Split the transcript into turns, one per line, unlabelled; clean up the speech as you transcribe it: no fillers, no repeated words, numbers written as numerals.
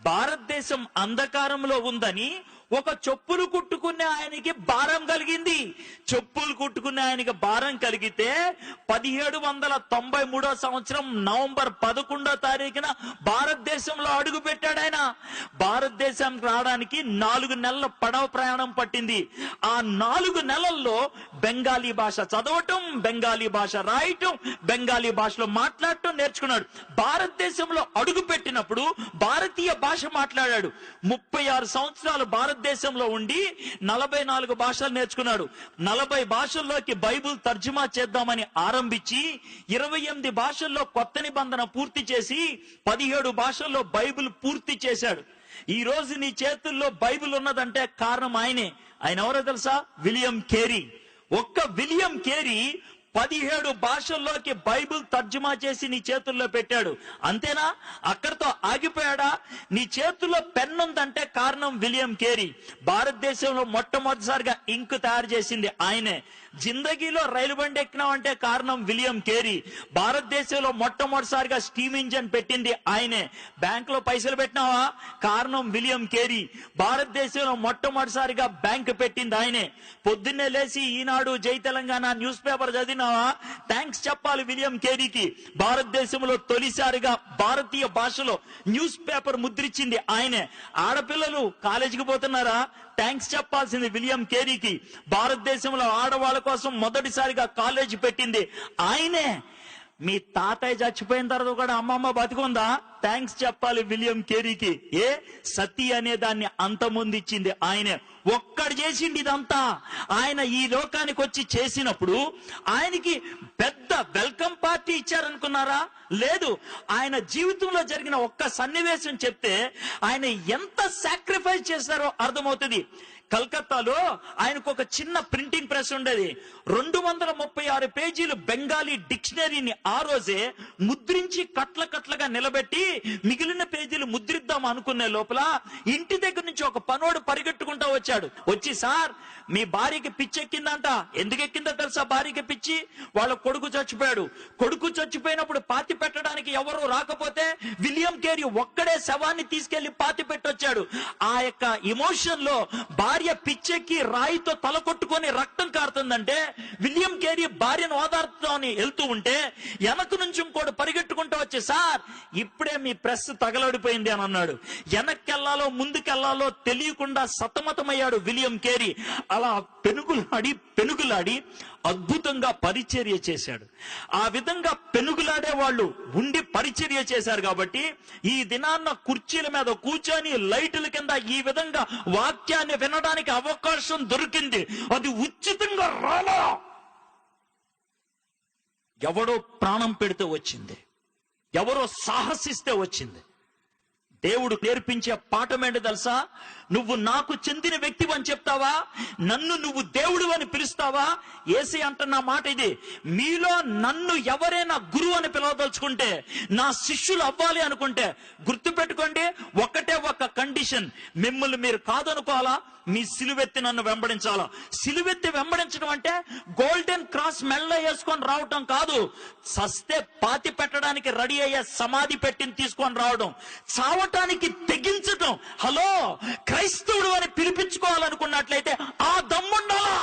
భారతదేశం అంధకారంలో ఉందని ఒక చెప్పులు కుట్టుకునే ఆయనకి భారం కలిగింది. చెప్పులు కుట్టుకునే ఆయనకి భారం కలిగితే 1793 సంవత్సరం నవంబర్ 11వ తారీఖున భారతదేశంలో అడుగు పెట్టాడు ఆయన. భారతదేశానికి రావడానికి 4 నెలల పడవ ప్రయాణం పట్టింది. ఆ 4 నెలల్లో బెంగాలీ భాష చదవటం, బెంగాలీ భాష రాయటం, బెంగాలీ భాషలో మాట్లాడటం నేర్చుకున్నాడు. భారతదేశంలో అడుగు పెట్టినప్పుడు భారతీయ భాష మాట్లాడాడు. 36 సంవత్సరాలు భారతదేశంలో ఉండి 44 భాషలు నేర్చుకున్నాడు. 40 భాషల్లోకి బైబిల్ తర్జుమా చేద్దామని ఆరంభించి 28 భాషల్లో కొత్త నిబంధన పూర్తి చేసి 17 భాషల్లో బైబిల్ పూర్తి చేశాడు. ఈ రోజు నీ చేతుల్లో బైబిల్ ఉన్నదంటే కారణం ఆయనే. ఆయన ఎవరో తెలుసా? William Carey. ఒక్క విలియం కేరీ 17 భాషల్లోకి బైబిల్ తర్జుమా చేసి నీ చేతుల్లో పెట్టాడు. అంతేనా? అక్కడితో ఆగిపోయాడా? నీ చేతుల్లో పెన్ ఉందంటే కారణం విలియం కేరీ. భారతదేశంలో మొట్టమొదటిసారిగా ఇంక్ తయారు చేసింది ఆయనే. జిందగీలో రైలు బండి ఎక్కినావంటే కారణం విలియం కేరీ. భారతదేశంలో మొట్టమొదటిసారిగా స్టీమ్ ఇంజన్ పెట్టింది ఆయనే. బ్యాంకులో పైసలు పెట్టినావా? కారణం విలియం కేరీ. భారతదేశంలో మొట్టమొదటిసారిగా బ్యాంక్ పెట్టింది ఆయనే. పొద్దున్నే లేచి ఈనాడు, జై తెలంగాణ న్యూస్ పేపర్ చదివినావా? థ్యాంక్స్ చెప్పాలి విలియం కేరీకి. భారతదేశంలో తొలిసారిగా భారతీయ భాషలో న్యూస్ పేపర్ ముద్రించింది ఆయనే. ఆడపిల్లలు కాలేజీకి పోతున్నారా? థ్యాంక్స్ చెప్పాల్సింది విలియం కేరీకి. భారతదేశంలో ఆడవాళ్ళ కోసం మొదటిసారిగా కాలేజీ పెట్టింది ఆయనే. మీ తాతయ్య చచ్చిపోయిన తర్వాత కూడా అమ్మమ్మ బతికుందా? థ్యాంక్స్ చెప్పాలి విలియం కేరీకి. సతీ అనే దాన్ని అంతమొందిచ్చింది ఆయనే. ఒక్కడు చేసింది ఇదంతా. ఆయన ఈ లోకానికి వచ్చి చేసినప్పుడు ఆయనకి పెద్ద వెల్కమ్ పార్టీ ఇచ్చారనుకున్నారా? లేదు. ఆయన జీవితంలో జరిగిన ఒక్క సన్నివేశం చెప్తే ఆయన ఎంత సాక్రిఫైస్ చేశారో అర్థమవుతుంది. కలకత్తాలో ఆయనకు ఒక చిన్న ప్రింటింగ్ ప్రెస్ ఉండేది. 236 పేజీలు బెంగాలీ డిక్షనరీని ఆ రోజే ముద్రించి కట్లగా నిలబెట్టి మిగిలిన పేజీలు ముద్రిద్దాం అనుకునే లోపల ఇంటి దగ్గర నుంచి ఒక పనోడు పరిగెట్టుకుంటా వచ్చాడు. వచ్చి, సార్ మీ భార్యకి పిచ్చి ఎక్కిందంట. ఎందుకు ఎక్కిందో తెలుసా భార్యకి పిచ్చి? వాళ్ళ కొడుకు చచ్చిపోయాడు. కొడుకు చచ్చిపోయినప్పుడు పాతి పెట్టడానికి ఎవరు రాకపోతే విలియం కేరీ ఒక్కడే శవాన్ని తీసుకెళ్లి పాతి పెట్టొచ్చాడు. ఆ యొక్క ఎమోషన్ లో భార్య పిచ్చెక్కి రాయితో తల కొట్టుకొని రక్తం కారుతుందంటే విలియం కేరీ భార్యను ఓదార్చుతామని వెళ్తూ ఉంటే వెనక నుంచి ఇంకోటి పరిగెట్టుకుంటూ వచ్చి, సార్ ఇప్పుడే మీ ప్రెస్ తగలడిపోయింది అని అన్నాడు. వెనక్కెళ్లాలో ముందుకెళ్లాలో తెలియకుండా సతమతమయ్యాడు విలియం కేరీ. అలా పెనుగులాడి అద్భుతంగా పరిచర్య చేశాడు. ఆ విధంగా పెనుగులాడే వాళ్ళు ఉండి పరిచర్య చేశారు కాబట్టి ఈ దినాన్న కుర్చీల మీద కూర్చొని లైటుల కింద ఈ విధంగా వాక్యాన్ని వినడానికి అవకాశం దొరికింది. అది ఉచితంగా రాలా. ఎవడో ప్రాణం పెడితే వచ్చింది, ఎవరో సాహసిస్తే వచ్చింది. దేవుడు నేర్పించే పాఠం ఏంటి తెలుసా? నువ్వు నాకు చెందిన వ్యక్తివి అని చెప్తావా? నన్ను నువ్వు దేవుడు అని పిలుస్తావా? యేసే అంటున్న మాట ఇది. మీలో నన్ను ఎవరైనా గురువు అని పిలవదలుచుకుంటే, నా శిష్యులు అవ్వాలి అనుకుంటే గుర్తుపెట్టుకోండి, ఒకటే ఒక కండిషన్. మిమ్మల్ని మీరు కాదనుకోవాలా, మీ సిలువెత్తి నన్ను వెంబడించాలా. సిలువెత్తి వెంబడించడం అంటే గోల్డెన్ క్రాస్ మెల్ల వేసుకొని రావటం కాదు. సస్తే పాతి పెట్టడానికి రెడీ అయ్యే సమాధి పెట్టిని తీసుకొని రావడం, చావటానికి తెగించటం. హలో, క్రైస్తవుడు అని పిలిపించుకోవాలనుకున్నట్లయితే ఆ దమ్ముండాలా.